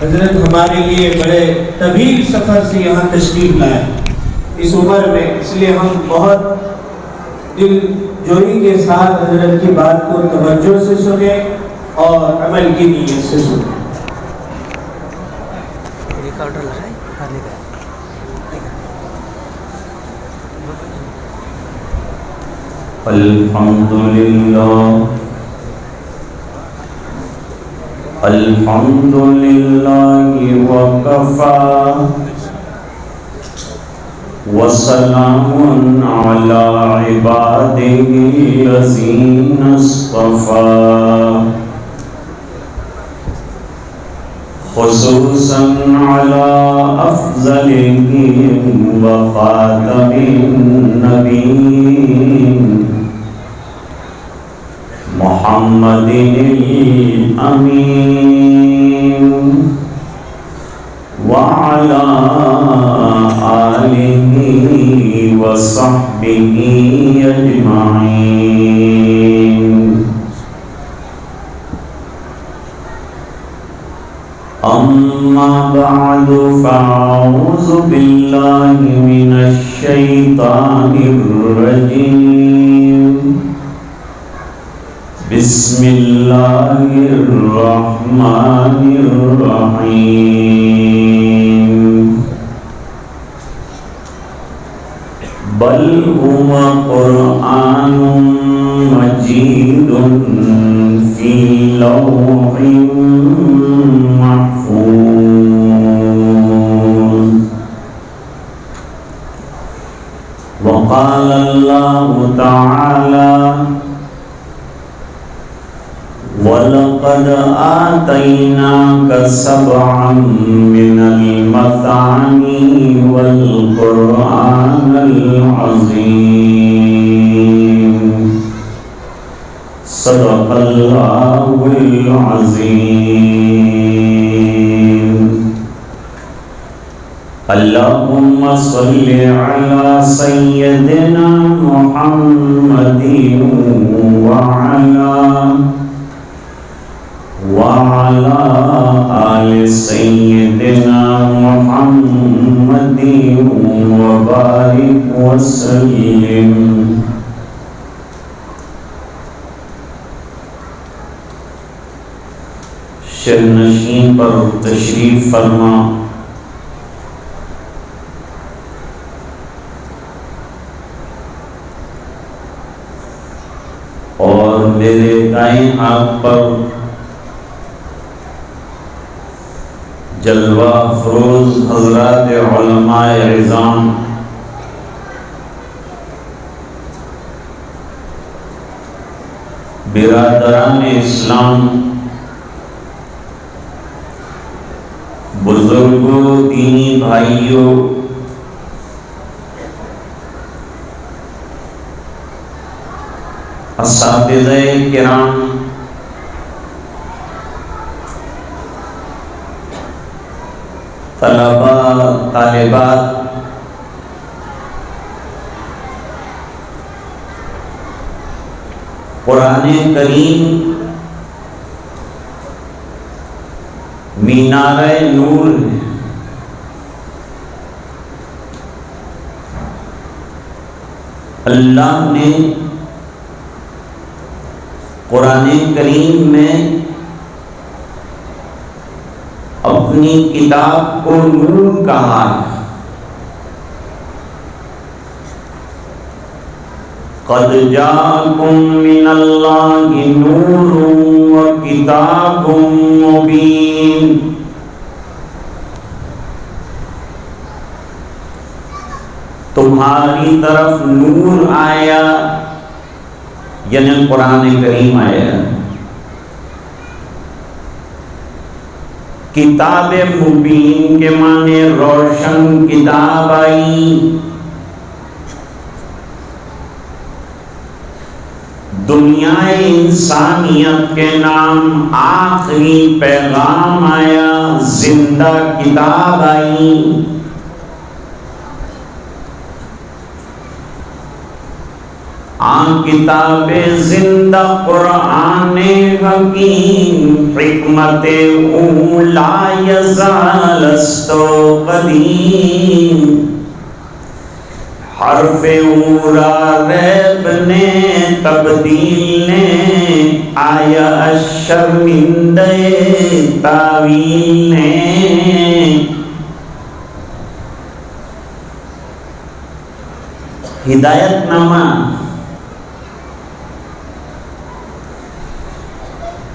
حضرت ہمارے لیے بڑے طویل سفر سے یہاں تشریف لائے اس عمر میں، اس لیے ہم بہت دل جوئی کے ساتھ حضرت کی بات کو توجہ سے سنیں اور عمل کی نیت سے سنیں۔ الحمد لله وكفى وسلام على عباده الذين اصطفى خصوصا على أفضلهم وخاتم النبيين محمد الأمين وعلى آله وصحبه أجمعين۔ أما بعد فأعوذ بالله من الشيطان الرجيم، بسم الله الرحمن الرحيم۔ بل هو قرآن مجيد في لوح محفوظ۔ وقال الله تعالى: وَلَقَدْ آتَيْنَاكَ سَبْعًا مِّنَ الْمَثَانِي وَالْقُرْآنَ الْعَظِيمِ۔ صدق اللہ العظیم۔ اللہم صل علی سیدنا محمد وعلى آل سيدنا محمد وبارك وسلم۔ شرنشین پر تشریف فرما، اور میرے دائیں ہاتھ پر جلوہ افروز حضرات علماء عظام، برادران اسلام، بزرگوں، دینی بھائیوں، اساتذہ کرام، طلباء، طالبات، قرآن کریم مینار نور ہے۔ اللہ نے قرآن کریم میں اپنی کتاب کو نور کہا ہے۔ قد جاءکم من اللہ نور وکتاب مبین۔ تمہاری طرف نور آیا، یعنی قرآن کریم آیا، کتاب مبین کے معنی روشن کتاب آئی، دنیا انسانیت کے نام آخری پیغام آیا، زندہ کتاب آئی۔ آن کتاب زندہ قرآن حکیم حکمت اولا یزال استو قدیم حرف اورا ریب نے تبدیل نے آیا شرمندہ تاویل نے ہدایت نامہ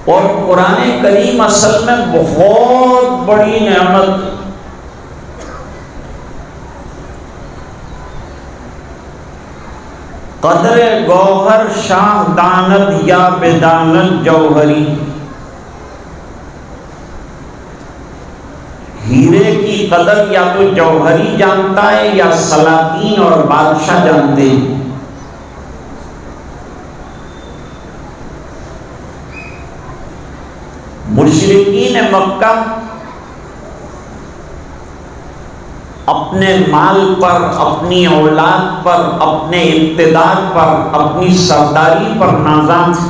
اور قرآن کریم اصل میں بہت بڑی نعمت، قدر گوہر شاہ دانت یا بدانت جوہری، ہیرے کی قدر یا تو جوہری جانتا ہے یا سلاطین اور بادشاہ جانتے ہیں۔ مشرکین مکہ اپنے مال پر، اپنی اولاد پر، اپنے اقتدار پر، اپنی سرداری پر نازاں تھے،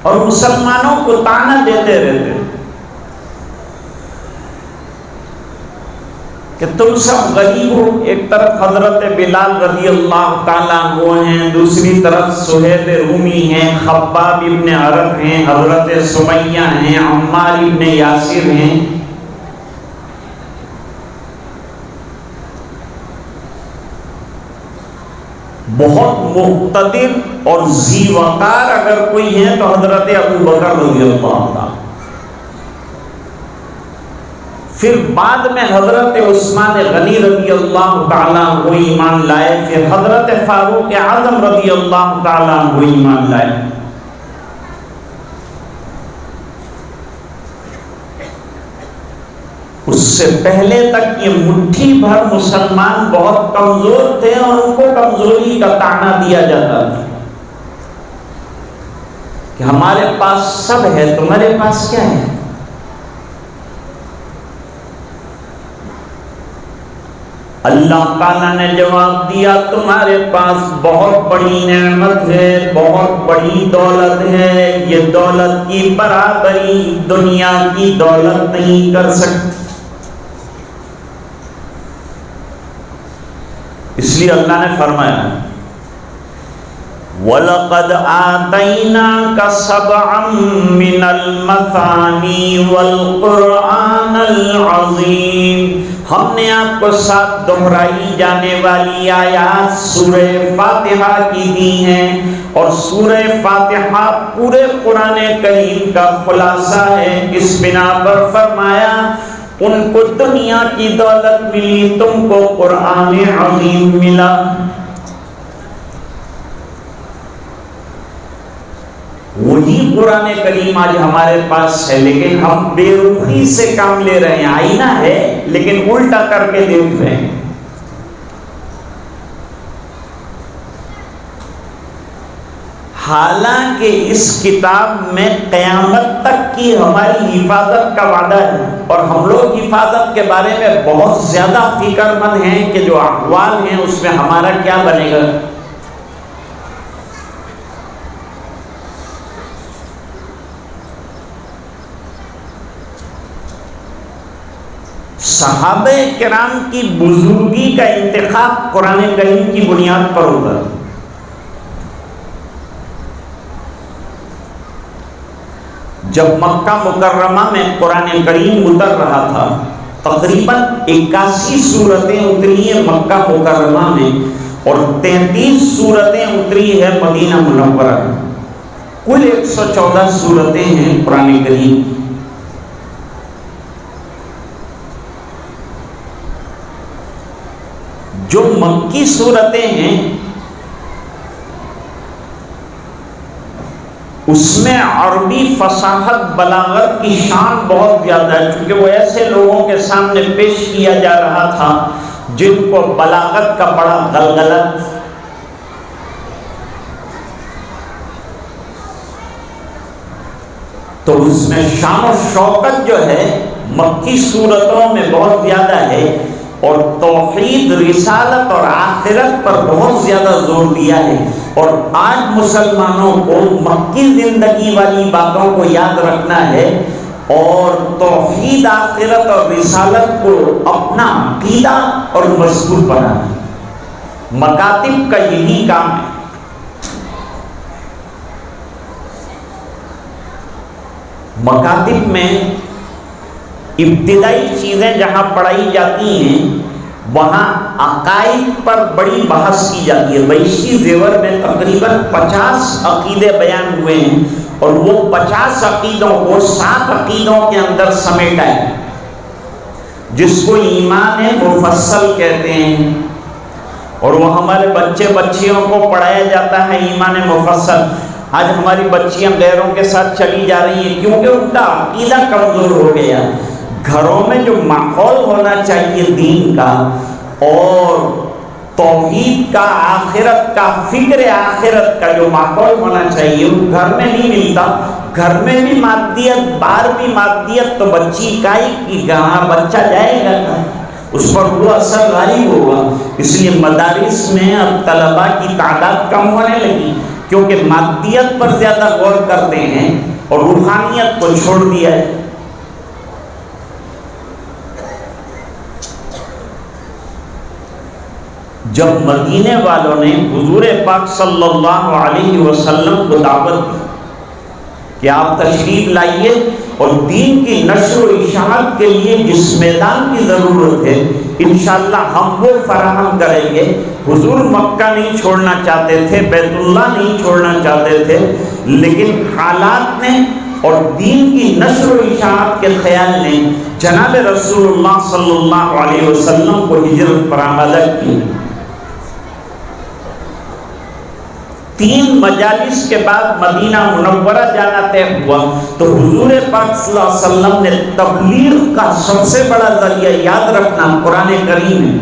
اور مسلمانوں کو طعنہ دیتے رہتے کہ تم سب غریب ہو۔ ایک طرف حضرت بلال رضی اللہ تعالیٰ عنہ ہیں، دوسری طرف سہیب رومی ہیں، خباب ابن عرب ہیں، حضرت سمیہ ہیں، عمار ابن یاسر ہیں۔ بہت مقتدر اور ذی وقار اگر کوئی ہے تو حضرت ابو بکر رضی اللہ تعالیٰ، پھر بعد میں حضرت عثمان غنی رضی اللہ تعالیٰ عنہ ایمان لائے، پھر حضرت فاروق اعظم رضی اللہ تعالیٰ عنہ ایمان لائے۔ اس سے پہلے تک یہ مٹھی بھر مسلمان بہت کمزور تھے اور ان کو کمزوری کا طعنہ دیا جاتا تھا کہ ہمارے پاس سب ہے، تمہارے پاس کیا ہے؟ اللہ تعالیٰ نے جواب دیا، تمہارے پاس بہت بڑی نعمت ہے، بہت بڑی دولت ہے، یہ دولت کی برابری دنیا کی دولت نہیں کر سکتی۔ اس لیے اللہ نے فرمایا وَلَقَدْ آتَيْنَاكَ سَبْعًا مِّنَ الْمَثَانِي وَالْقُرْآنَ الْعَظِيمِ، ہم نے آپ کو 7 دہرائی جانے والی آیات سورہ فاتحہ کی دی ہیں، اور سورہ فاتحہ پورے قرآن کریم کا خلاصہ ہے۔ اس بنا پر فرمایا ان کو دنیا کی دولت ملی، تم کو قرآن عظیم ملا۔ وہی قرآن کریم آج ہمارے پاس ہے، لیکن ہم بے رخی سے کام لے رہے ہیں۔ آئینہ ہے لیکن الٹا کر کے دیکھ رہے ہیں۔ حالانکہ اس کتاب میں قیامت تک کی ہماری حفاظت کا وعدہ ہے، اور ہم لوگ حفاظت کے بارے میں بہت زیادہ فکر مند ہیں کہ جو احوال ہیں اس میں ہمارا کیا بنے گا۔ صحابہ کرام کی بزرگی کا انتخاب قرآن کریم کی بنیاد پر ہوتا ہے۔ جب مکہ مکرمہ میں قرآن کریم اتر رہا تھا، تقریباً 81 سورتیں اتری ہیں مکہ مکرمہ میں، اور 33 سورتیں اتری ہے مدینہ منورہ میں۔ کل 114 سورتیں ہیں قرآن کریم۔ جو مکی سورتیں ہیں اس میں عربی فصاحت بلاغت کی شان بہت زیادہ ہے، چونکہ وہ ایسے لوگوں کے سامنے پیش کیا جا رہا تھا جن کو بلاغت کا بڑا غلغلہ، تو اس میں شان و شوکت جو ہے مکی صورتوں میں بہت زیادہ ہے۔ اور توحید، رسالت اور آخرت پر بہت زیادہ زور دیا ہے. اور آج مسلمانوں کو مکی زندگی والی باتوں کو یاد رکھنا ہے اور توحید، آخرت اور رسالت کو اپنا عقیدہ اور مضبوط بنانا. مکاتب کا یہی کام ہے. مکاتب میں ابتدائی چیزیں جہاں پڑھائی جاتی ہیں وہاں عقائد پر بڑی بحث کی جاتی ہے. ویشی زیور میں تقریباً 50 عقیدے بیان ہوئے ہیں اور وہ 50 عقیدوں کو 7 عقیدوں کے اندر سمیٹا ہے، جس کو ایمان مفصل کہتے ہیں. اور وہ ہمارے بچے بچیوں کو پڑھایا جاتا ہے ایمان مفصل. آج ہماری بچیاں غیروں کے ساتھ چلی جا رہی ہیں کیونکہ ان کا عقیدہ کمزور ہو گیا. گھروں میں جو ماحول ہونا چاہیے دین کا اور توحید کا، آخرت کا، فکر آخرت کا جو ماحول ہونا چاہیے وہ گھر میں نہیں ملتا. گھر میں بھی مادیت، باہر بھی مادیت، تو بچی کائی کی کہاں بچہ جائے گا کہاں، اس پر وہ اثر غالب ہوگا. اس لیے مدارس میں اب طلباء کی تعداد کم ہونے لگی کیونکہ مادیت پر زیادہ غور کرتے ہیں اور روحانیت کو چھوڑ دیا ہے. جب مدینے والوں نے حضور پاک صلی اللہ علیہ وسلم کو دعوت دی کہ آپ تشریف لائیے اور دین کی نشر و اشاعت کے لیے جس میدان کی ضرورت ہے انشاءاللہ ہم وہ فراہم کریں گے. حضور مکہ نہیں چھوڑنا چاہتے تھے، بیت اللہ نہیں چھوڑنا چاہتے تھے، لیکن حالات نے اور دین کی نشر و اشاعت کے خیال نے جناب رسول اللہ صلی اللہ علیہ وسلم کو ہجرت پر آمادہ کی. 3 مجالس کے بعد مدینہ منورہ جانا طے ہوا تو حضور پاک صلی اللہ علیہ وسلم نے تبلیغ کا سب سے بڑا ذریعہ یاد رکھنا قرآن کریم ہے.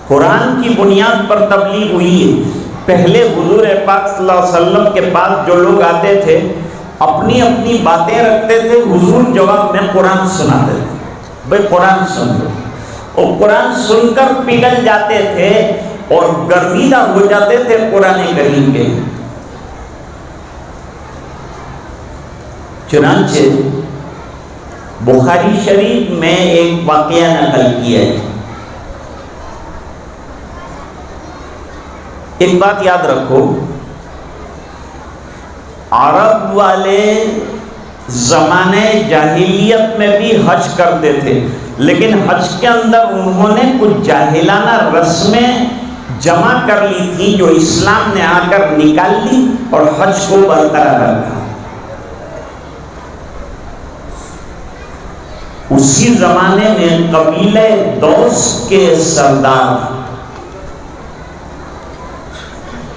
قرآن کی بنیاد پر تبلیغ ہوئی ہے. پہلے حضور پاک صلی اللہ علیہ وسلم کے پاس جو لوگ آتے تھے اپنی اپنی باتیں رکھتے تھے، حضور جواب میں قرآن سناتے تھے. بھئی قرآن سن لو. اور قرآن سن کر پگھل جاتے تھے اور گردیدہ ہو جاتے تھے قرآن کریم کے. چنانچہ بخاری شریف میں ایک واقعہ نقل کیا ہے. ایک بات یاد رکھو، عرب والے زمانے جاہلیت میں بھی حج کرتے تھے، لیکن حج کے اندر انہوں نے کچھ جاہلانہ رسمیں جمع کر لی تھی جو اسلام نے آ کر نکال لی اور حج کو برقرار رکھا. اسی زمانے میں قبیلہ دوس کے سردار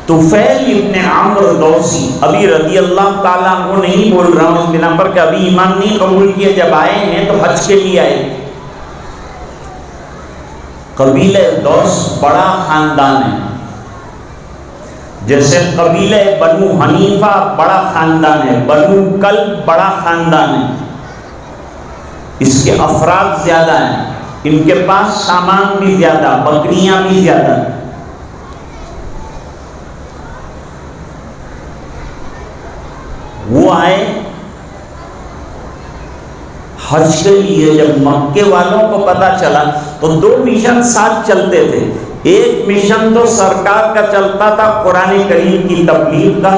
طفیل ابن عمرو دوسی، ابھی رضی اللہ تعالیٰ عنہ نہیں بول رہا ہوں اس بنا پر کہ ابھی ایمان نہیں قبول کیا، جب آئے ہیں تو حج کے لیے آئے. قبیلہ دوس بڑا خاندان ہے، جیسے قبیلہ بنو حنیفہ بڑا خاندان ہے، بنو کلب بڑا خاندان ہے. اس کے افراد زیادہ ہیں، ان کے پاس سامان بھی زیادہ، بکریاں بھی زیادہ. وہ آئے حج کے لیے. جب مکے والوں کو پتا چلا تو 2 مشن ساتھ چلتے تھے. ایک مشن تو سرکار کا چلتا تھا قرآن کریم کی تبلیغ کا،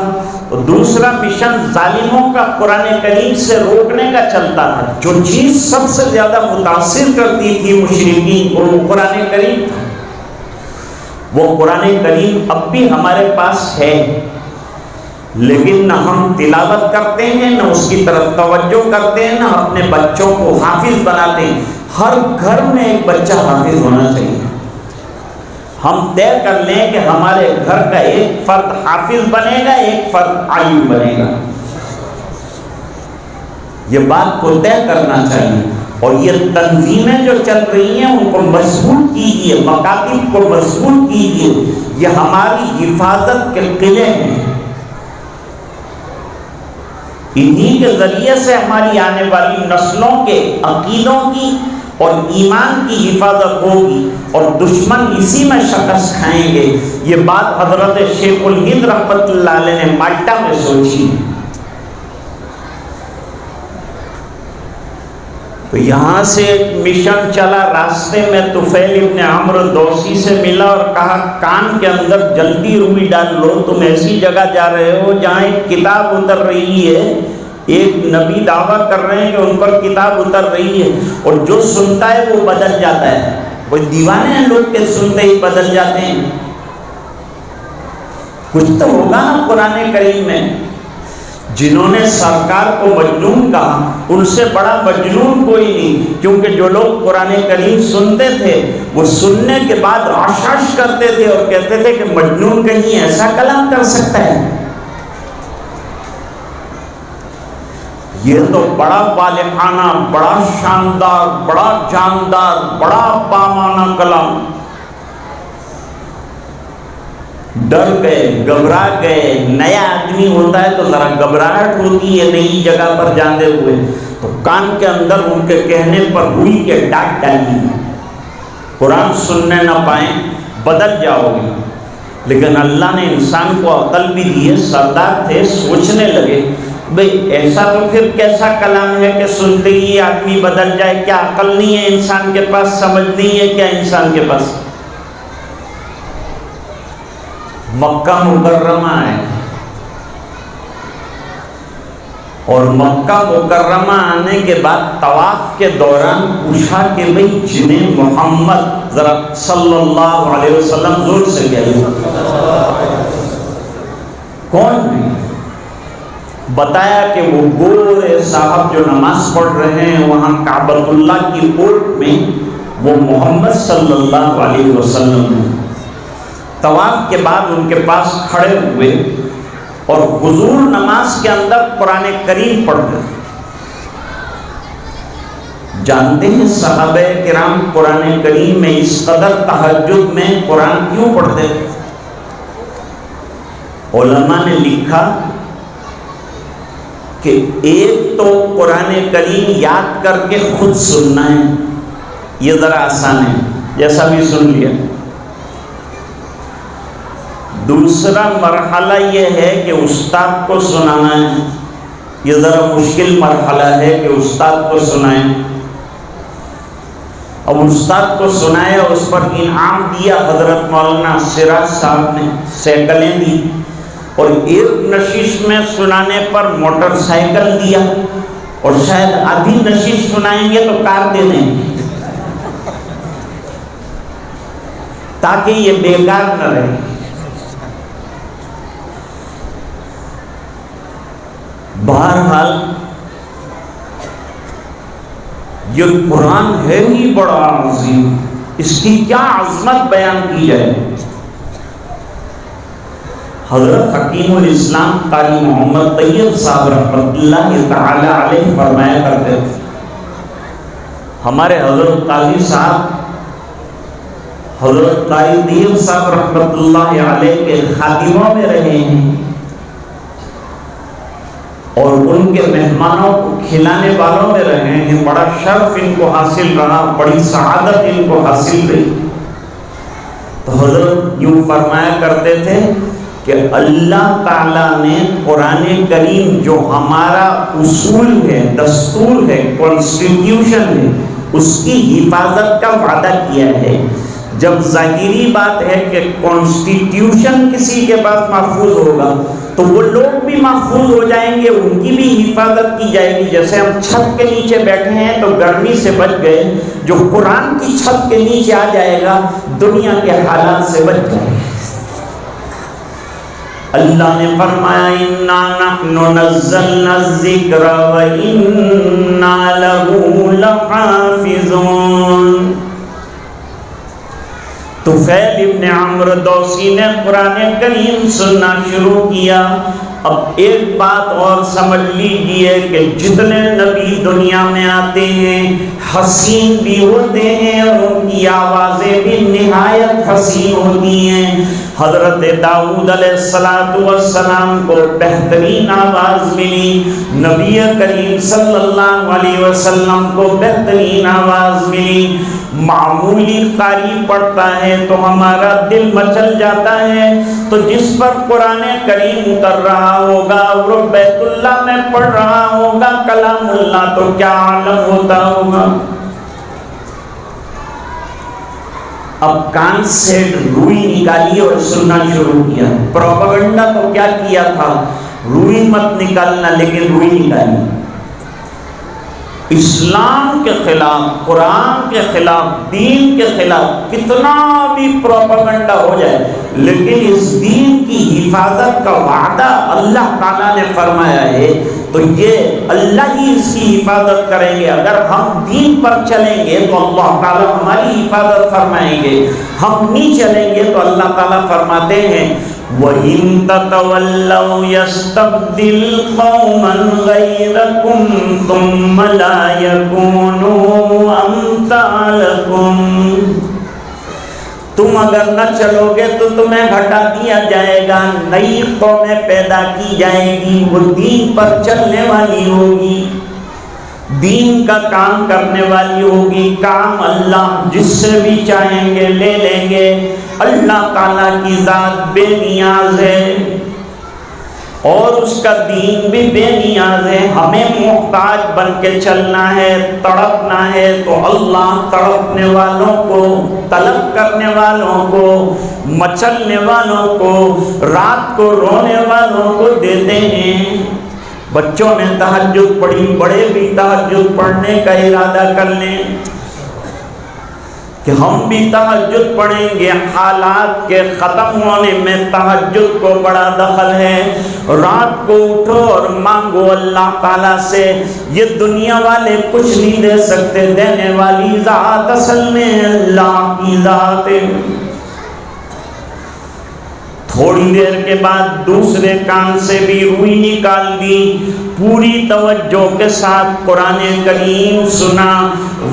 اور دوسرا مشن ظالموں کا قرآن کریم سے روکنے کا چلتا تھا. جو چیز سب سے زیادہ متاثر کرتی تھی مشرکین کو وہ قرآن کریم تھا. وہ قرآن کریم اب بھی ہمارے پاس ہے، لیکن نہ ہم تلاوت کرتے ہیں، نہ اس کی طرف توجہ کرتے ہیں، نہ اپنے بچوں کو حافظ بناتے ہیں. ہر گھر میں ایک بچہ حافظ ہونا چاہیے. ہم طے کر لیں کہ ہمارے گھر کا ایک فرد حافظ بنے گا، ایک فرد عالم بنے گا. یہ بات کو طے کرنا چاہیے. اور یہ تنظیمیں جو چل رہی ہیں ان کو مضبوط کیجیے، مکاتب کو مضبوط کیجیے. یہ ہماری حفاظت کے قلعے ہیں. انہی کے ذریعے سے ہماری آنے والی نسلوں کے عقیدوں کی اور ایمان کی حفاظت ہوگی اور دشمن اسی میں شکست کھائیں گے. یہ بات حضرت شیخ الہند رحمت اللہ علیہ نے مالٹا میں سوچی. تو یہاں سے ایک مشن چلا، راستے میں طفیل ابن عمرو دوسی سے ملا اور کہا کان کے اندر جلدی روئی ڈال لو، تم ایسی جگہ جا رہے ہو جہاں ایک کتاب اتر رہی ہے، ایک نبی دعویٰ کر رہے ہیں کہ ان پر کتاب اتر رہی ہے، اور جو سنتا ہے وہ بدل جاتا ہے. وہ دیوانے ہیں لوگ کہ سنتے ہی بدل جاتے ہیں. کچھ تو ہوگا نا قرآن کریم میں. جنہوں نے سرکار کو مجنون کہا ان سے بڑا مجنون کوئی نہیں، کیونکہ جو لوگ قرآن کریم سنتے تھے وہ سننے کے بعد عشش کرتے تھے اور کہتے تھے کہ مجنون کہیں ایسا کلام کر سکتا ہے. یہ تو بڑا بالغانہ، بڑا شاندار، بڑا جاندار، بڑا بامانہ کلام. ڈر گئے، گھبرا گئے. نیا آدمی ہوتا ہے تو ذرا گھبراہٹ ہوتی ہے نئی جگہ پر جاندے ہوئے، تو کان کے اندر ان کے کہنے پر ہوئی کے ڈانٹ ڈالی، قرآن سننے نہ پائیں، بدل جاؤ گے. لیکن اللہ نے انسان کو عقل بھی دی ہے. سردار تھے، سوچنے لگے بھئی ایسا تو پھر کیسا کلام ہے کہ سنتے ہی آدمی بدل جائے؟ کیا عقل نہیں ہے انسان کے پاس؟ سمجھ نہیں ہے کیا انسان کے پاس؟ مکہ مکرمہ ہے، اور مکہ مکرمہ آنے کے بعد طواف کے دوران پوچھا کہ بھئی جنہیں محمد، ذرا صلی اللہ علیہ وسلم زور سے کہیے، کون ہے؟ بتایا کہ وہ گورے صاحب جو نماز پڑھ رہے ہیں وہاں کعبۃ اللہ کی اوٹ میں، وہ محمد صلی اللہ علیہ وسلم ہیں. طواف کے بعد ان کے پاس کھڑے ہوئے اور حضور نماز کے اندر قرآن کریم پڑھتے. جانتے ہیں صحابہ کرام قرآن کریم میں اس قدر تہجد میں قرآن کیوں پڑھتے تھے؟ علماء نے لکھا کہ ایک تو قرآن کریم یاد کر کے خود سننا ہے، یہ ذرا آسان ہے، جیسا بھی سن لیا. دوسرا مرحلہ یہ ہے کہ استاد کو سنانا ہے، یہ ذرا مشکل مرحلہ ہے کہ استاد کو سنائیں. اب استاد کو سنائے اور اس پر انعام دیا حضرت مولانا سراج صاحب نے، سائیکلیں دی، اور ایک نشست میں سنانے پر موٹر سائیکل دیا، اور شاید آدھی نشست سنائیں گے تو کار دے دیں تاکہ یہ بیکار نہ رہے. بہرحال یہ قرآن ہے ہی بڑا عظیم، اس کی کیا عظمت بیان کی جائے. حضرت حکیم الاسلام قاری محمد طیب صاحب رحمۃ اللہ تعالی علیہ فرمایا کرتے تھے، ہمارے حضرت قاضی صاحب، حضرت قاری طیب صاحب رحمۃ اللہ علیہ کے خادموں میں رہے ہیں اور ان کے مہمانوں کو کھلانے والوں میں رہے ہیں. بڑا شرف ان کو حاصل رہا، بڑی سعادت ان کو حاصل رہی. تو حضرت یوں فرمایا کرتے تھے کہ اللہ تعالیٰ نے قرآن کریم جو ہمارا اصول ہے، دستور ہے، کانسٹیٹیوشن ہے، اس کی حفاظت کا وعدہ کیا ہے. جب ظاہری بات ہے کہ کانسٹیٹیوشن کسی کے پاس محفوظ ہوگا تو وہ لوگ بھی محفوظ ہو جائیں گے، ان کی بھی حفاظت کی جائے گی. جیسے ہم چھت کے نیچے بیٹھے ہیں تو گرمی سے بچ گئے، جو قرآن کی چھت کے نیچے آ جائے گا دنیا کے حالات سے بچ جائے گا. اللہ نے فرمایا اِنَّا نَحْنُ نَزَّلْنَا الذِّكْرَ وَإِنَّا لَهُ لَحَافِظُونَ. طفیل ابن عمرو دوسی نے قرآن کریم سننا شروع کیا. اب ایک بات اور سمجھ لیجئے کہ جتنے نبی دنیا میں آتے ہیں حسین بھی ہوتے ہیں اور ان کی آوازیں بھی نہایت حسین ہوتی ہیں. حضرت داؤد علیہ السلام کو بہترین آواز ملی، نبی کریم صلی اللہ علیہ وسلم کو بہترین آواز ملی۔ معمولی قاری پڑھتا ہے تو ہمارا دل مچل جاتا ہے، تو جس پر قرآن کریم اتر رہا ہوگا وہ بیت اللہ میں پڑھ رہا ہوگا کلام اللہ، تو کیا عالم ہوتا ہوگا۔ اب کان سے روئی نکالی اور سننا شروع کیا۔ پروپیگنڈا تو کیا کیا تھا، روئی مت نکالنا لیکن روئی نکالی۔ اسلام کے خلاف، قرآن کے خلاف، دین کے خلاف کتنا بھی پروپیگنڈا ہو جائے، لیکن اس دین کی حفاظت کا وعدہ اللہ تعالیٰ نے فرمایا ہے، تو یہ اللہ ہی اس کی حفاظت کریں گے۔ اگر ہم دین پر چلیں گے تو اللہ تعالیٰ ہماری حفاظت فرمائیں گے، ہم نہیں چلیں گے تو اللہ تعالیٰ فرماتے ہیں وَإِن تَتَوَلَّوْا يَسْتَبْدِلْ قَوْمًا غَيْرَكُمْ ثُمَّ لَا يَكُونُوا أَمْثَالَكُمْ۔ تم اگر نہ چلو گے تو تمہیں ہٹا دیا جائے گا، نئی قومیں پیدا کی جائیں گی، وہ دین پر چلنے والی ہوگی، دین کا کام کرنے والی ہوگی۔ کام اللہ جس سے بھی چاہیں گے لے لیں گے۔ اللہ تعالیٰ کی ذات بے نیاز ہے اور اس کا دین بھی بے نیاز ہے۔ ہمیں محتاج بن کے چلنا ہے، تڑپنا ہے تو اللہ تڑپنے والوں کو، طلب کرنے والوں کو، مچلنے والوں کو، رات کو رونے والوں کو دیتے ہیں۔ بچوں نے تہجد پڑھی، بڑے بھی تہجد پڑھنے کا ارادہ کر لیں کہ ہم بھی تہجد پڑھیں گے۔ حالات کے ختم ہونے میں تہجد کو بڑا دخل ہے۔ رات کو اٹھو اور مانگو اللہ تعالیٰ سے، یہ دنیا والے کچھ نہیں دے سکتے، دینے والی ذات اصل میں اللہ کی ذات ہے۔ تھوڑی دیر کے بعد دوسرے کان سے بھی روئی نکال دی، پوری توجہ کے ساتھ قرآن کریم سنا،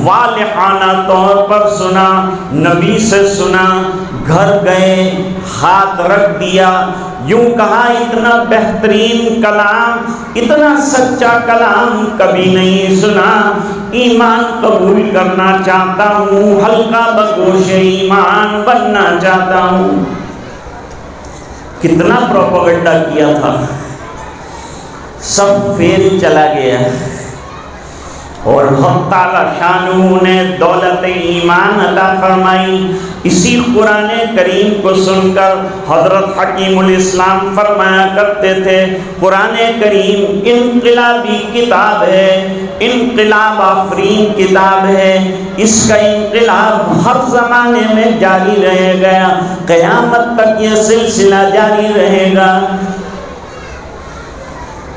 والہانہ طور پر سنا، نبی سے سنا، گھر گئے، ہاتھ رکھ دیا، یوں کہا اتنا بہترین کلام، اتنا سچا کلام کبھی نہیں سنا، ایمان قبول کرنا چاہتا ہوں، حلقہ بگوش ایمان بننا چاہتا ہوں۔ کتنا پروپیگنڈا کیا تھا، سب فیل چلا گیا، اور حق تعالی شانہ نے دولت ایمان عطا فرمائی۔ اسی قرآن کریم کو سن کر حضرت حکیم الاسلام فرمایا کرتے تھے قرآن کریم انقلابی کتاب ہے، انقلاب آفرین کتاب ہے، اس کا انقلاب ہر زمانے میں جاری رہے گا، قیامت تک یہ سلسلہ جاری رہے گا۔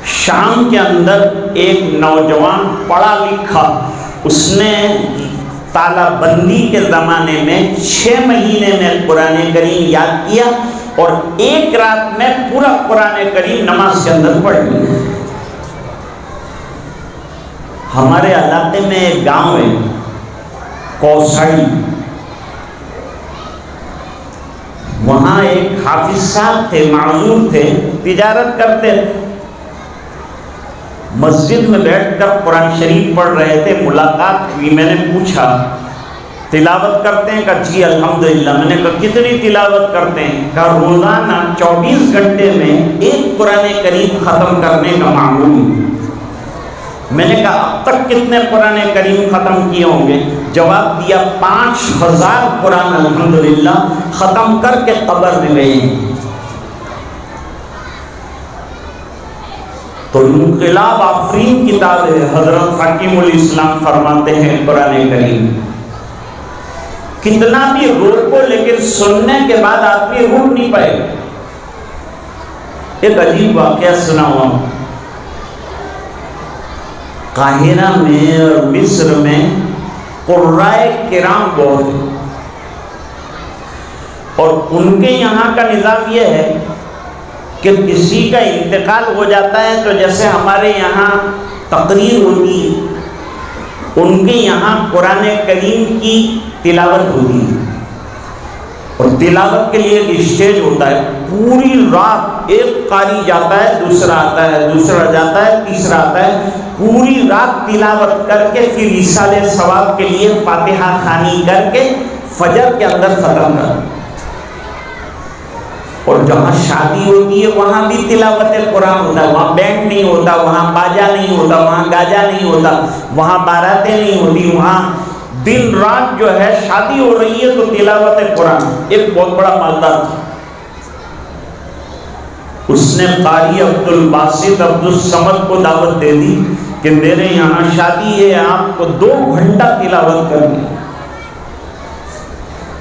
شام کے اندر ایک نوجوان پڑھا لکھا، اس نے تالا بندی کے زمانے میں 6 مہینے میں قرآن کریم یاد کیا اور ایک رات میں پورا قرآن کریم نماز کے اندر پڑھ لیا۔ ہمارے علاقے میں ایک گاؤں ہے کوسائی، وہاں ایک حافظ صاحب تھے، معذور تھے، تجارت کرتے تھے، مسجد میں بیٹھ کر قرآن شریف پڑھ رہے تھے، ملاقات ہوئی، میں نے پوچھا تلاوت کرتے ہیں؟ کہا جی الحمدللہ۔ میں نے کہا کتنی تلاوت کرتے ہیں؟ کہا روزانہ 24 گھنٹے میں ایک قرآن کریم ختم کرنے کا معمول ہے۔ میں نے کہا اب تک کتنے قرآن کریم ختم کیے ہوں گے؟ جواب دیا 5000 قرآن الحمدللہ ختم کر کے قبر میں گئے ہیں۔ تو انقلاب آفرین کتاب ہے، حضرت حکیم الاسلام فرماتے ہیں قرآن کریم کتنا بھی روکو لیکن سننے کے بعد آدمی روک نہیں پائے۔ ایک عجیب واقعہ سنا ہوا، قاہرہ میں اور مصر میں قرائے کرام بہت ہیں، اور ان کے یہاں کا نظام یہ ہے کہ کسی کا انتقال ہو جاتا ہے تو جیسے ہمارے یہاں تقریر ہوتی ہے، ان کے یہاں قرآن کریم کی تلاوت ہوتی ہے۔ اور تلاوت کے لیے ایک اسٹیج ہوتا ہے، پوری رات ایک قاری جاتا ہے، دوسرا آتا ہے، دوسرا جاتا ہے، تیسرا آتا ہے، پوری رات تلاوت کر کے پھر ایصال ثواب کے لیے فاتحہ خوانی کر کے فجر کے اندر ختم کر۔ اور جہاں شادی ہوتی ہے وہاں بھی تلاوت قرآن ہوتا ہے، وہاں بینڈ نہیں ہوتا، وہاں باجا نہیں ہوتا، وہاں گاجا نہیں ہوتا، وہاں باراتیں نہیں ہوتی، وہاں دن رات جو ہے شادی ہو رہی ہے تو تلاوت قرآن۔ ایک بہت بڑا مالدار تھا، اس نے قاری عبد الباسط عبد الصمد کو دعوت دے دی کہ میرے یہاں شادی ہے، آپ کو 2 گھنٹہ تلاوت کرنی۔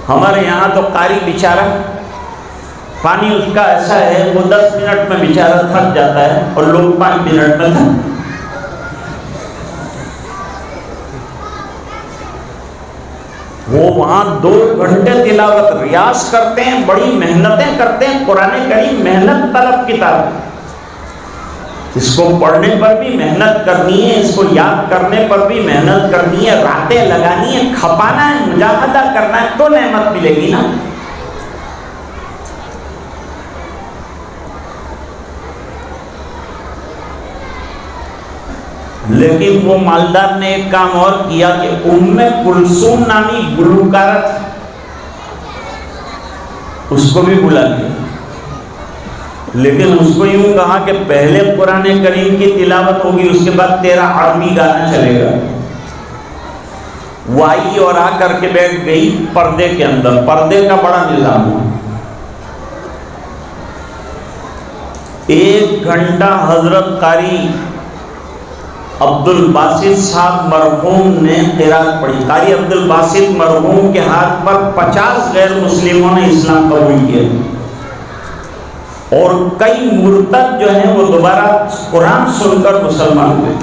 ہمارے یہاں تو قاری بیچارہ پانی اس کا ایسا ہے، وہ 10 منٹ میں بیچارہ تھک جاتا ہے اور لوگ 5 منٹ میں تھک۔ وہ وہاں 2 گھنٹے تلاوت ریاض کرتے ہیں، بڑی محنتیں کرتے ہیں۔ قرآن کریم محنت طلب کتاب، اس کو پڑھنے پر بھی محنت کرنی ہے، اس کو یاد کرنے پر بھی محنت کرنی ہے، راتیں لگانی ہے، کھپانا ہے، مجاہدہ کرنا ہے، تو نعمت ملے گی نا۔ لیکن وہ مالدار نے ایک کام اور کیا کہ ام کلثوم نامی گلوکارہ تھی، اس کو بھی بلا لیا، لیکن اس کو یوں کہا کہ پہلے قرآن کریم کی تلاوت ہوگی، اس کے بعد تیرا عربی گانا چلے گا۔ وہ آئی اور آ کر کے بیٹھ گئی پردے کے اندر، پردے کا بڑا نظام ہوا۔ 1 گھنٹہ حضرت قاری عبد الباسط صاحب مرحوم نے قرات پڑھی۔ قاری عبد الباسط مرحوم کے ہاتھ پر 50 غیر مسلموں نے اسلام قبول کیا، اور کئی مرتد جو ہیں وہ دوبارہ قرآن سن کر مسلمان ہوئے،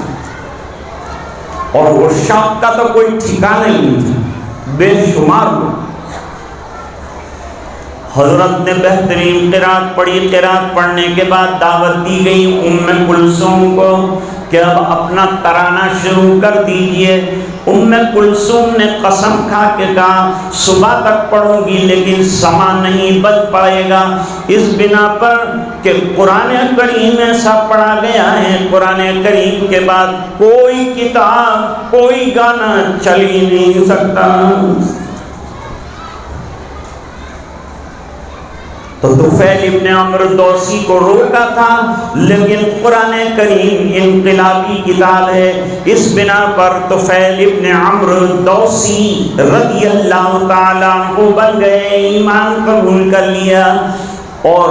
اور وہ شوق کا تو کوئی ٹھکانہ نہیں تھا، بے شمار ہوئے۔ حضرت نے بہترین قرات پڑھی، قرات پڑھنے کے بعد دعوت دی گئی ام کلثوم کو کہ اب اپنا ترانہ شروع کر دیجئے۔ ام کلثوم نے قسم کھا کے کہا صبح تک پڑھوں گی لیکن سما نہیں بچ پائے گا، اس بنا پر کہ قرآن کریم ایسا پڑھا گیا ہے، قرآن کریم کے بعد کوئی کتاب کوئی گانا چل ہی نہیں سکتا۔ تو طفیل ابن عمرو دوسی کو روکا تھا، لیکن قرآن کریم انقلابی کتاب ہے، اس بنا پر طفیل ابن عمرو دوسی رضی اللہ تعالیٰ عنہ بن گئے، ایمان قبول کر لیا، اور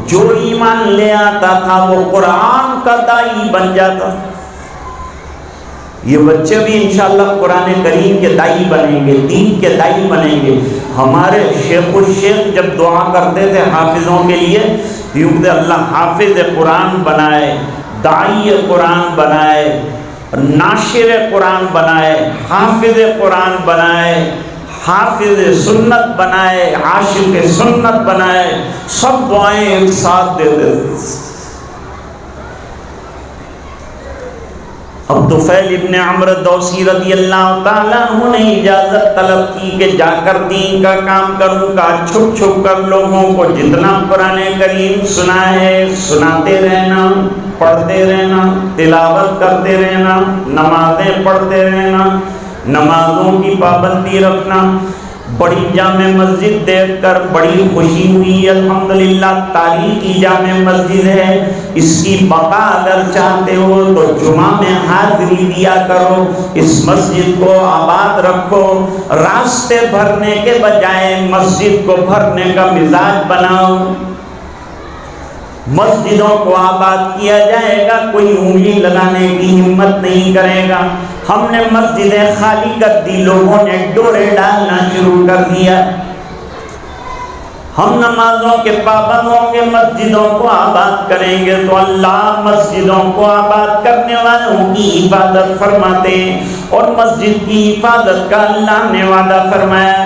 جو ایمان لے آتا تھا وہ قرآن کا دائی بن جاتا۔ یہ بچے بھی انشاءاللہ قرآن کریم کے دائی بنیں گے، دین کے دائی بنیں گے۔ ہمارے شیخ الشیخ جب دعا کرتے تھے حافظوں کے لیے، کیونکہ اللہ حافظ قرآن بنائے، دائی قرآن بنائے، ناشر قرآن بنائے، حافظ قرآن بنائے، حافظ سنت بنائے، عاشق سنت بنائے، سب دعائیں ایک ساتھ دیتے تھے۔ اب طفیل ابن عمرو دوسی رضی اللہ تعالیٰ عنہ نے اجازت طلب کی کہ جا کر دین کا کام کروں گا، چھپ چھپ کر لوگوں کو جتنا قرآن کریم سنا ہے سناتے رہنا، پڑھتے رہنا، تلاوت کرتے رہنا، نمازیں پڑھتے رہنا، نمازوں کی پابندی رکھنا۔ بڑی جامع مسجد دیکھ کر بڑی خوشی ہوئی، الحمدللہ تاریخی جامع مسجد ہے، اس کی بقا اگر چاہتے ہو تو جمعہ میں حاضری دیا کرو، اس مسجد کو آباد رکھو، راستے بھرنے کے بجائے مسجد کو بھرنے کا مزاج بناؤ۔ مسجدوں کو آباد کیا جائے گا، کوئی انگلی لگانے کی ہمت نہیں کرے گا۔ ہم نے مسجدیں خالی کر دی، لوگوں نے ڈورے ڈالنا شروع کر دیا۔ ہم نمازوں کے پابند ہوں گے، مسجدوں کو آباد کریں گے تو اللہ مسجدوں کو آباد کرنے والوں کی حفاظت فرماتے ہیں، اور مسجد کی حفاظت کا اللہ نے وعدہ فرمایا۔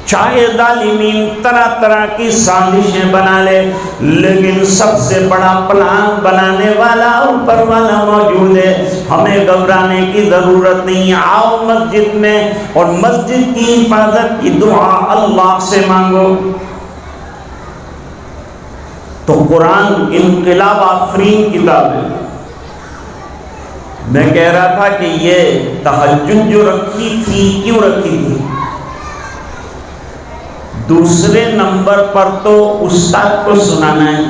چاہے ظالمین طرح طرح کی سازشیں بنا لے، لیکن سب سے بڑا پلان بنانے والا اوپر والا موجود ہے۔ ہمیں گھبرانے کی ضرورت نہیں۔ آؤ مسجد میں اور مسجد کی حفاظت کی دعا اللہ سے مانگو۔ تو قرآن انقلاب آفرین کتاب ہے۔ میں کہہ رہا تھا کہ یہ تہجد جو رکھی تھی، کیوں رکھی تھی؟ دوسرے نمبر پر تو استاد کو سنانا ہے،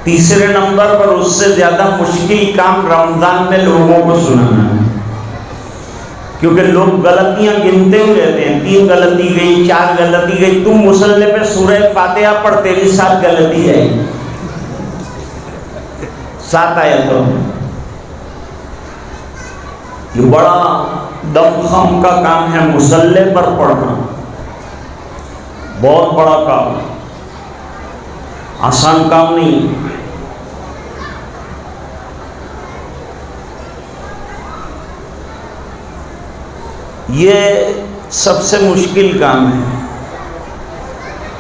تیسرے نمبر پر اس سے زیادہ مشکل کام رمضان میں لوگوں کو سنانا ہے، کیونکہ لوگ غلطیاں گنتے ہی رہتے ہیں، 3 غلطی گئی، 4 غلطی گئی، تم مصلی پہ سورہ فاتحہ پڑھ، تیری 7 غلطی ہے، 7 آیتوں میں۔ یہ بڑا دم خم کا کام ہے مصلی پر پڑھنا، بہت بڑا کام، آسان کام نہیں۔ یہ سب سے مشکل کام ہے۔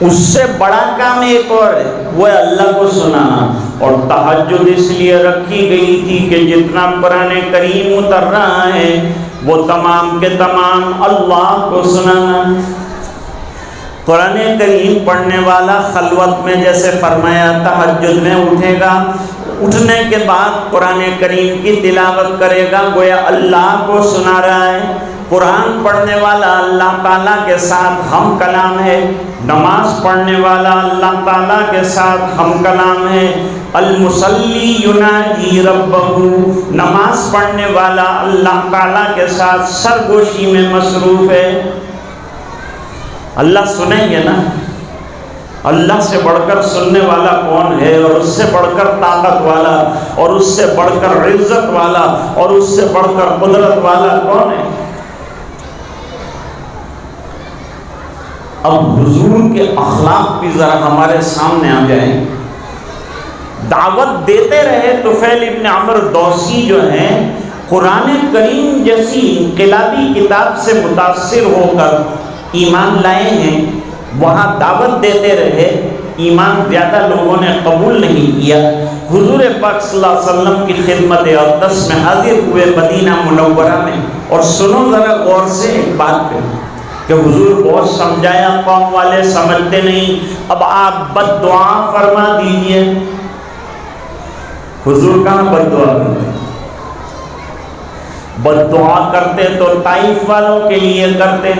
اس سے بڑا کام ایک اور ہے، وہ ہے اللہ کو سنانا۔ اور تہجد اس لیے رکھی گئی تھی کہ جتنا قرآن کریم اتر رہا ہے وہ تمام کے تمام اللہ کو سنانا۔ قرآن کریم پڑھنے والا خلوت میں جیسے فرمایا تہجد میں اٹھے گا، اٹھنے کے بعد قرآن کریم کی تلاوت کرے گا، گویا اللہ کو سنا رہا ہے۔ قرآن پڑھنے والا اللہ تعالیٰ کے ساتھ ہم کلام ہے، نماز پڑھنے والا اللہ تعالیٰ کے ساتھ ہم کلام ہے۔ المصلی یناجی ربہ، نماز پڑھنے والا اللہ تعالیٰ کے ساتھ سرگوشی میں مصروف ہے۔ اللہ سنیں گے نا، اللہ سے بڑھ کر سننے والا کون ہے، اور اس سے بڑھ کر طاقت والا، اور اس سے بڑھ کر عزت والا، اور اس سے بڑھ کر قدرت والا کون ہے؟ اب حضور کے اخلاق بھی ذرا ہمارے سامنے آ جائیں۔ دعوت دیتے رہے طفیل ابن عمرو دوسی جو ہیں، قرآن کریم جیسی انقلابی کتاب سے متاثر ہو کر ایمان لائے ہیں، وہاں دعوت دیتے رہے، ایمان زیادہ لوگوں نے قبول نہیں کیا۔ حضور پاک صلی اللہ علیہ وسلم کی خدمت اقدس میں حاضر ہوئے مدینہ منورہ میں، اور سنو ذرا غور سے ایک بات پہ کہ حضور بہت سمجھایا، قوم والے سمجھتے نہیں، اب آپ بد دعا فرما دیجئے۔ حضور کہاں بد دعا کرتے؟ بد دعا کرتے تو طائف والوں کے لیے کرتے،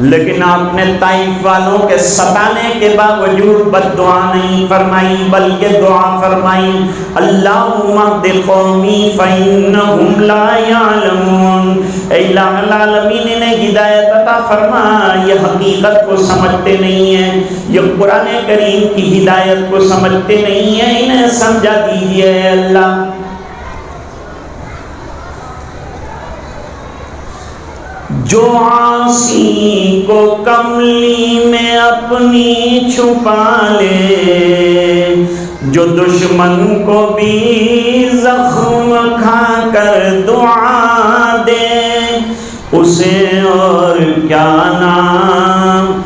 لیکن آپ نے طائف والوں کے ستانے کے باوجود بد دعا نہیں فرمائی، بلکہ دعا فرمائی، اللہم اہد قومی فإنہم لا یعلمون، اے الہ العالمین انہیں ہدایت عطا فرما، یہ حقیقت کو سمجھتے نہیں ہیں، یہ قرآن کریم کی ہدایت کو سمجھتے نہیں ہیں، انہیں سمجھا دیجئے اے اللہ۔ جو عاصی کو کملی میں اپنی چھپا لے، جو دشمن کو بھی زخم کھا کر دعا دے، اسے اور کیا نام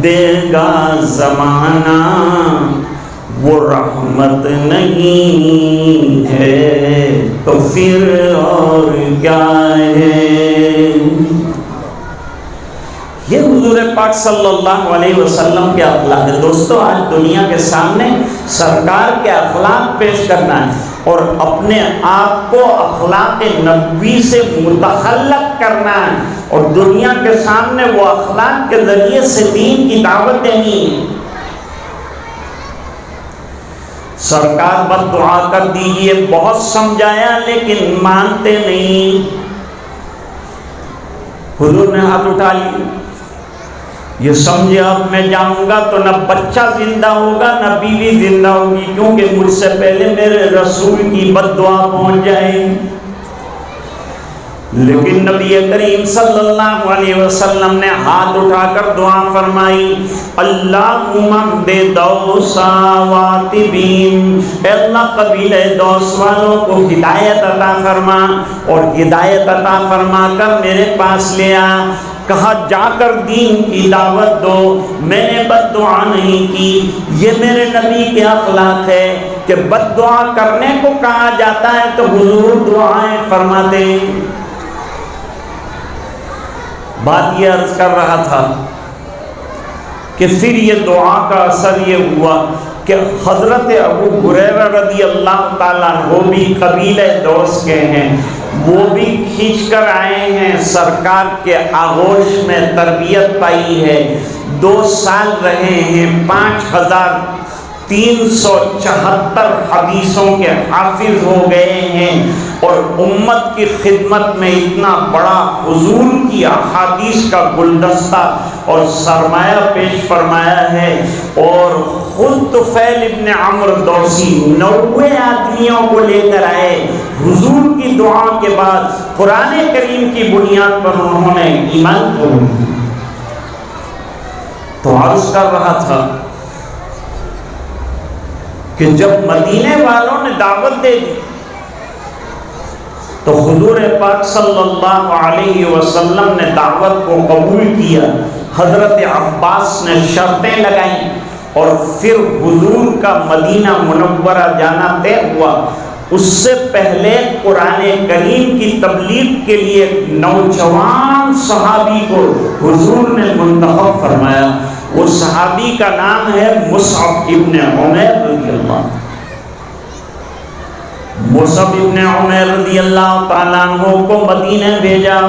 دے گا زمانہ، وہ رحمت نہیں ہے تو پھر اور کیا ہے۔ یہ حضور پاک صلی اللہ علیہ وسلم کے اخلاق ہے۔ دوستو، آج دنیا کے سامنے سرکار کے اخلاق پیش کرنا ہے اور اپنے آپ کو اخلاق نبوی سے متخلق کرنا ہے، اور دنیا کے سامنے وہ اخلاق کے ذریعے سے دین کی دعوت دینی ہے۔ سرکار بد دعا کر دیجئے، بہت سمجھایا لیکن مانتے نہیں۔ حضور نے ہاتھ اٹھا لی، یہ سمجھے اب میں جاؤں گا تو نہ بچہ زندہ ہوگا نہ بیوی زندہ ہوگی، کیونکہ مجھ سے پہلے میرے رسول کی بد دعا پہنچ جائے گی۔ لیکن نبی کریم صلی اللہ علیہ وسلم نے ہاتھ اٹھا کر دعا فرمائی، اللہم اہد دوسا واتبین، اے اللہ قبیلہ دوس والوں کو ہدایت عطا فرما، اور ہدایت عطا فرما کر میرے پاس لے آ۔ کہا جا کر دین کی دعوت دو، میں نے بد دعا نہیں کی۔ یہ میرے نبی کے اخلاق ہے کہ بد دعا کرنے کو کہا جاتا ہے تو حضور دعائیں فرماتے۔ بات یہ عرض کر رہا تھا کہ پھر یہ دعا کا اثر یہ ہوا کہ حضرت ابو ہریرہ رضی اللہ تعالیٰ وہ بھی قبیلہ دوس کے ہیں، وہ بھی کھینچ کر آئے ہیں، سرکار کے آغوش میں تربیت پائی ہے، 2 سال رہے ہیں، 5374 حدیثوں کے حافظ ہو گئے ہیں، اور امت کی خدمت میں اتنا بڑا حضور کی احادیث کا گلدستہ اور سرمایہ پیش فرمایا ہے۔ اور خود طفیل ابن عمرو دوسی 90 آدمیوں کو لے کر آئے، حضور کی دعا کے بعد قرآن کریم کی بنیاد پر انہوں نے ایمان قبول کیا۔ تو عرض کر رہا تھا کہ جب مدینے والوں نے دعوت دے دی تو حضور پاک صلی اللہ علیہ وسلم نے دعوت کو قبول کیا۔ حضرت عباس نے شرطیں لگائیں اور پھر حضور کا مدینہ منورہ جانا طے ہوا۔ اس سے پہلے قرآن کریم کی تبلیغ کے لیے ایک نوجوان صحابی کو حضور نے منتخب فرمایا، وہ صحابی کا نام ہے مصعب ابن عمیر رضی اللہ عنہ۔ مصعب ابن عمیر رضی اللہ تعالیٰ عنہ کو مدینہ بھیجا،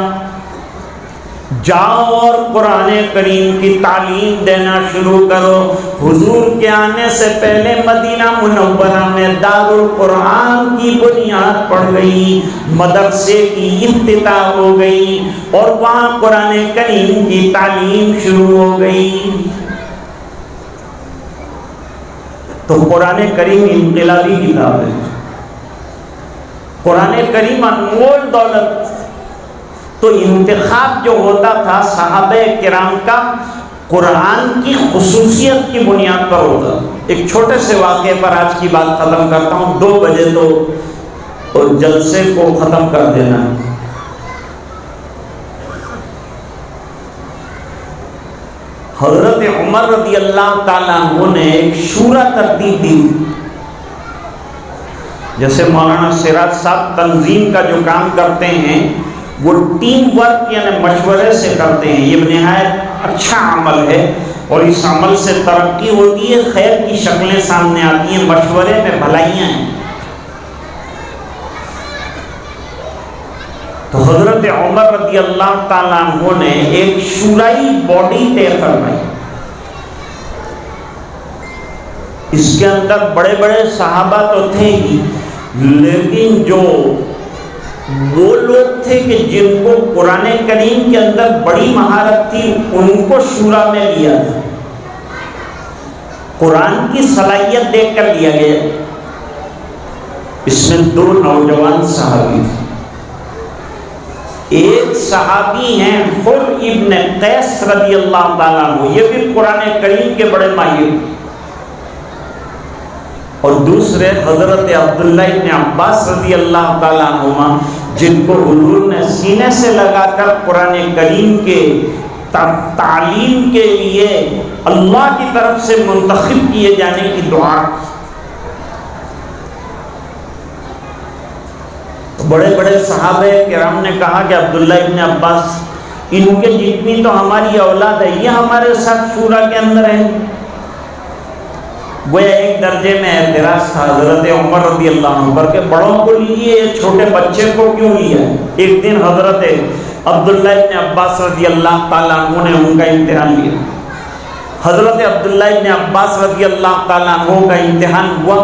جاؤ اور قرآن کریم کی تعلیم دینا شروع کرو۔ حضور کے آنے سے پہلے مدینہ منورہ میں دار القرآن کی بنیاد پڑ گئی، مدرسے کی افتتاح ہو گئی اور وہاں قرآن کریم کی تعلیم شروع ہو گئی۔ تو قرآن کریم انقلابی کتاب ہے، قرآن کریم انمول دولت۔ تو انتخاب جو ہوتا تھا صحابہ کرام کا قرآن کی خصوصیت کی بنیاد پر ہوتا۔ ایک چھوٹے سے واقعے پر آج کی بات ختم کرتا ہوں، 2 بجے تو جلسے کو ختم کر دینا۔ حضرت عمر رضی اللہ تعالیٰ عنہ نے ایک شورا ترتیب دی، جیسے مولانا سراج صاحب تنظیم کا جو کام کرتے ہیں وہ ٹیم ورک یعنی مشورے سے کرتے ہیں۔ یہ نہایت اچھا عمل ہے اور اس عمل سے ترقی ہوتی ہے، خیر کی شکلیں سامنے آتی ہیں، مشورے میں بھلائیاں ہیں۔ تو حضرت عمر رضی اللہ تعالیٰ عنہ نے ایک شورائی باڈی طے فرمائی۔ اس کے اندر بڑے بڑے صحابہ تو تھے ہی، لیکن جو وہ لوگ تھے کہ جن کو قرآن کریم کے اندر بڑی مہارت تھی ان کو شورا میں لیا تھا، قرآن کی صلاحیت دیکھ کر لیا گیا۔ اس میں 2 نوجوان صحابی تھے، ایک صحابی ہیں حر ابن قیس رضی اللہ تعالیٰ عنہ، یہ بھی قرآن کریم کے بڑے ماہر، اور دوسرے حضرت عبداللہ ابن عباس رضی اللہ تعالیٰ عنہما، جن کو حضور نے سینے سے لگا کر قرآن کریم کے تعلیم کے لیے اللہ کی طرف سے منتخب کیے جانے کی دعا۔ بڑے بڑے صحابہ کرام نے کہا کہ عبداللہ ابن عباس، ان کے جتنی تو ہماری اولاد ہے، یہ ہمارے ساتھ شورا کے اندر ہیں۔ وہ ایک درجے میں اعتراض تھا حضرت عمر رضی اللہ عنہ پر کہ بڑوں کو لیے چھوٹے بچے کو کیوں لیا ہے۔ ایک دن حضرت عبداللہ ابن عباس رضی اللہ تعالیٰ عنہ نے ان کا امتحان لیا۔ حضرت عبداللہ ابن عباس رضی اللہ تعالیٰ عنہ کا امتحان ہوا،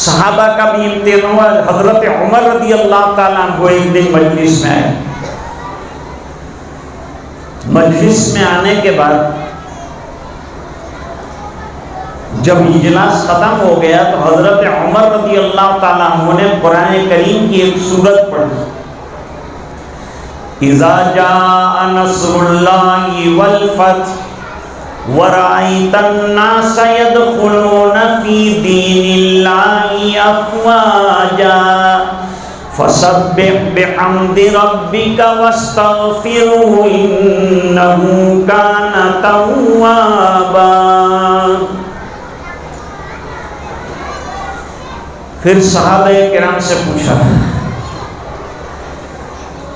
صحابہ کا بھی امتحان ہوا۔ حضرت عمر رضی اللہ تعالیٰ عنہ ایک دن مجلس میں آئے، مجلس میں آنے کے بعد جب اجلاس ختم ہو گیا تو حضرت عمر رضی اللہ تعالیٰ عنہ نے قرآن کریم کی ایک سورت پڑھی، اذا جاء نصر اللہ والفتح ورأيت الناس يدخلون في دين الله أفواجا فسبح بحمد ربك واستغفره إنه كان توابا۔ پھر صحابہ کرام سے پوچھا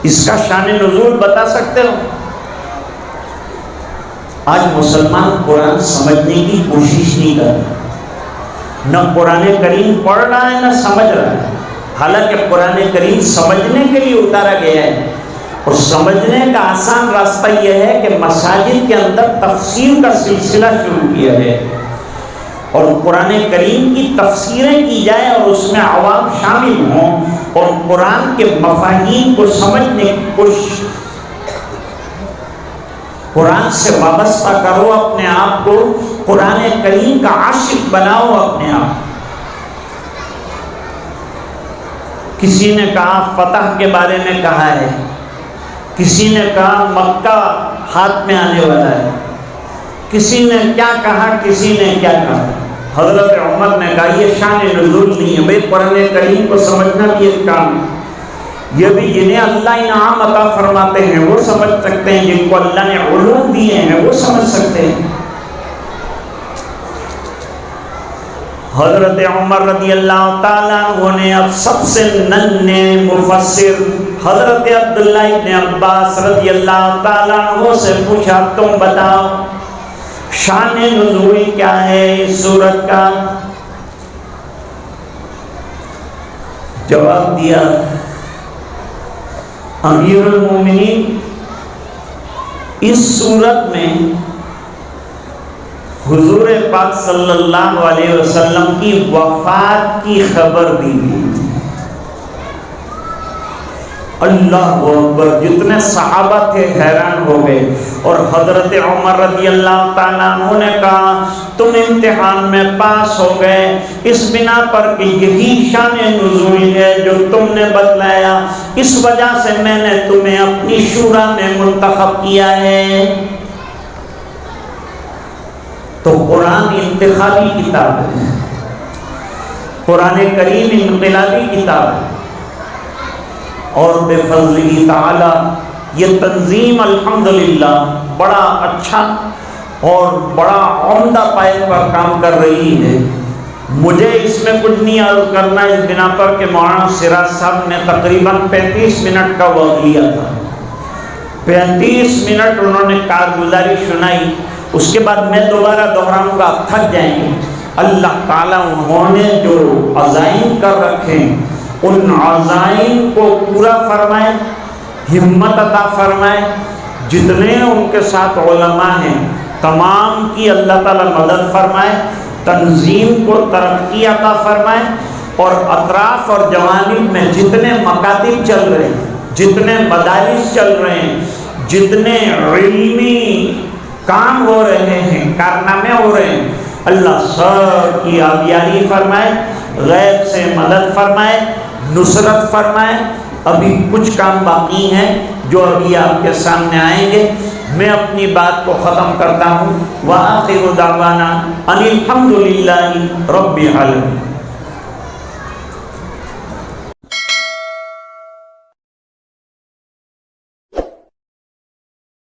اس کا شان نزول بتا سکتے ہو؟ آج مسلمان قرآن سمجھنے کی کوشش نہیں کر رہا، نہ قرآن کریم پڑھ رہا ہے نہ سمجھ رہا ہے، حالانکہ قرآن کریم سمجھنے کے لیے اتارا گیا ہے، اور سمجھنے کا آسان راستہ یہ ہے کہ مساجد کے اندر تفسیر کا سلسلہ شروع کیا ہے اور قرآن کریم کی تفسیریں کی جائے اور اس میں عوام شامل ہوں اور قرآن کے مفاہیم کو سمجھنے کی کوشش۔ قرآن سے وابستہ کرو اپنے آپ کو، قرآن کریم کا عاشق بناؤ اپنے آپ۔ کسی نے کہا فتح کے بارے میں کہا ہے، کسی نے کہا مکہ ہاتھ میں آنے والا ہے، کسی نے کیا کہا، کسی نے کیا کہا۔ حضرت عمر نے کہا یہ شان نزول نہیں ہے بھئی، قرآن کریم کو سمجھنا بھی ایک کام ہے، یہ بھی جنہیں اللہ انعام عطا فرماتے ہیں وہ سمجھ سکتے ہیں، جن کو اللہ نے علوم دیے ہیں وہ سمجھ سکتے ہیں۔ حضرت عمر رضی اللہ تعالیٰ عنہ نے اب سب سے ننھے مفسر حضرت عبداللہ ابن عباس رضی اللہ تعالیٰ عنہ سے پوچھا تم بتاؤ شان نزول کیا ہے اس سورت کا؟ جواب دیا امیر المومنین اس سورت میں حضور پاک صلی اللہ علیہ وسلم کی وفات کی خبر دی گئی۔ اللہ اکبر، جتنے صحابہ تھے حیران ہو گئے، اور حضرت عمر رضی اللہ تعالیٰ عنہ نے کہا تم امتحان میں پاس ہو گئے اس بنا پر کہ یہی شان نزول ہے جو تم نے بتلایا، اس وجہ سے میں نے تمہیں اپنی شورا میں منتخب کیا ہے۔ تو قرآن انتخابی کتاب ہے، قرآن کریم انقلابی کتاب ہے، اور بے فضلہ تعالی یہ تنظیم الحمدللہ بڑا اچھا اور بڑا عمدہ پائے پر کام کر رہی ہے۔ مجھے اس میں کچھ نہیں عرض کرنا اس بنا پر کہ مولانا سراج صاحب نے تقریباً 35 منٹ کا وقت لیا تھا، 35 منٹ انہوں نے کارگزاری سنائی، اس کے بعد میں دوبارہ دہراؤں گا، آپ تھک جائیں گے۔ اللہ تعالیٰ انہوں نے جو عزائم کر رکھے ان عزائم کو پورا فرمائے، ہمت عطا فرمائے، جتنے ان کے ساتھ علماء ہیں تمام کی اللہ تعالیٰ مدد فرمائے، تنظیم کو ترقی عطا فرمائے، اور اطراف اور جوانب میں جتنے مکاتب چل رہے ہیں، جتنے مدارس چل رہے ہیں، جتنے علمی کام ہو رہے ہیں، کارنامے ہو رہے ہیں، اللہ سب کی آبیاری فرمائے، غیب سے مدد فرمائے، نصرت فرمائے۔ ابھی کچھ کام باقی ہیں جو ابھی آپ کے سامنے آئیں گے۔ میں اپنی بات کو ختم کرتا ہوں۔ وآخر دعوانا ان الحمد للہ رب العالمین۔